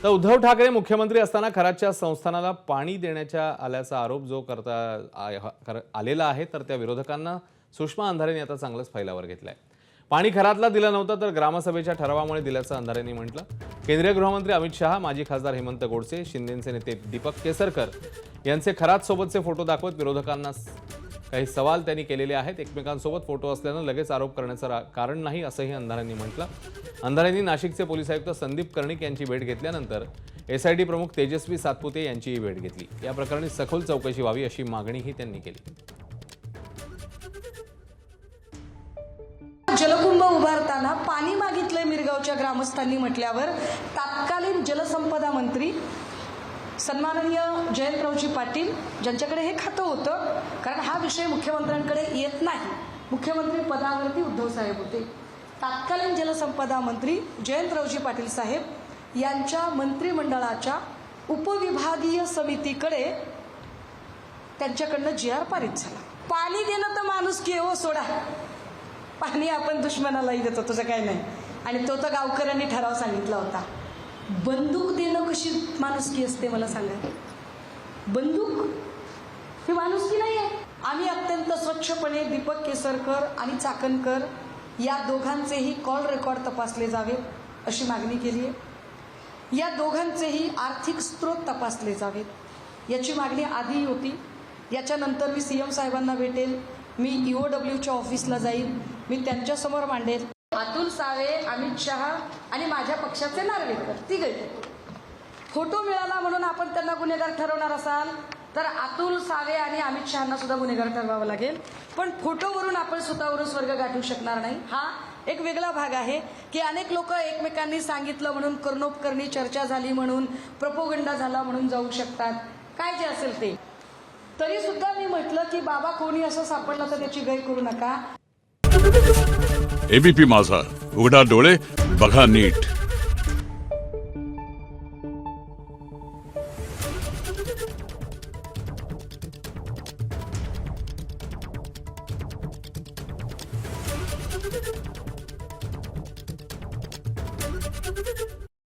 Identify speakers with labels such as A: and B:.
A: तर उद्धव ठाकरे मुख्यमंत्री असताना खरातच्या संस्थानाला पाणी देण्याच्या आल्याचा आरोप जो आलेला आहे, तर त्या विरोधकांना सुषमा अंधारेंनी आता चांगलंच फैलावर घेतलाय। पाणी खरातला दिलं नव्हतं तर ग्रामसभेच्या ठरावामुळे दिल्याचं अंधारेंनी म्हटलं। केंद्रीय गृहमंत्री अमित शहा, माजी खासदार हेमंत गोडसे, शिंदेचे नेते दीपक केसरकर यांचे खरात सोबतचे फोटो दाखवत विरोधकांना काही सवाल त्यांनी केलेले आहेत। एकमेकांसोबत फोटो असल्यानं लगेच आरोप करण्याचं कारण नाही असंही अंधारेंनी म्हटलं। अंधारेंनी नाशिकचे पोलीस आयुक्त संदीप कर्णिक यांची भेट घेतल्यानंतर एसआयटी प्रमुख तेजस्वी सातपुते यांचीही भेट घेतली। या प्रकरणी सखोल चौकशी व्हावी अशी मागणीही त्यांनी केली।
B: जलकुंभ उभारताना पाणी मागितलंय मिरगावच्या ग्रामस्थांनी म्हटल्यावर तत्कालीन जलसंपदा मंत्री सन्माननीय जयंतरावजी पाटील ज्यांच्याकडे हे खातं होतं, कारण हा विषय मुख्यमंत्र्यांकडे येत नाही, मुख्यमंत्री पदावरती उद्धव साहेब होते, तत्कालीन जलसंपदा मंत्री जयंतरावजी पाटील साहेब यांच्या मंत्रिमंडळाच्या उपविभागीय समितीकडे त्यांच्याकडनं जी आर पारित झाला। पाणी देणं तर माणुसकी हो, सोडा, पाणी आपण दुश्मनालाही देतो, तुझं काय नाही, आणि तो तर गावकऱ्यांनी ठराव सांगितला होता। बंदूक देणं कशी माणुसकी असते मला सांगा, बंदूक ही माणुसकी नाही आहे। आम्ही अत्यंत स्वच्छपणे दीपक केसरकर आणि चाकणकर या दोघांचेही कॉल रेकॉर्ड तपासले जावेत अशी मागणी केली आहे। या दोघांचेही आर्थिक स्रोत तपासले जावेत याची मागणी आधी होती। याच्यानंतर मी सीएम साहेबांना भेटेल, मी ईओडब्ल्यूच्या ऑफिसला जाईल, मी त्यांच्यासमोर मांडेल। अतुल सावे, अमित शहा आणि माझ्या पक्षाचे नार्वेकर तिघे फोटो मिळाला म्हणून आपण त्यांना गुन्हेगार ठरवणार असाल तर अतुल सावे आणि अमित शहांना सुद्धा गुन्हेगार ठरवावं लागेल, पण फोटोवरून आपण स्वतःवरून स्वर्ग गाठू शकणार नाही। हा एक वेगळा भाग आहे की अनेक लोक एकमेकांनी सांगितलं म्हणून कर्णोपकर्णी चर्चा झाली म्हणून प्रोपोगंडा झाला म्हणून जाऊ शकतात, काय जे असेल ते। तरी सुद्धा मी म्हटलं की बाबा कोणी असं सापडलं तर त्याची गय करू नका।
C: एबीपी माझा, उघडा डोळे बघा नीट।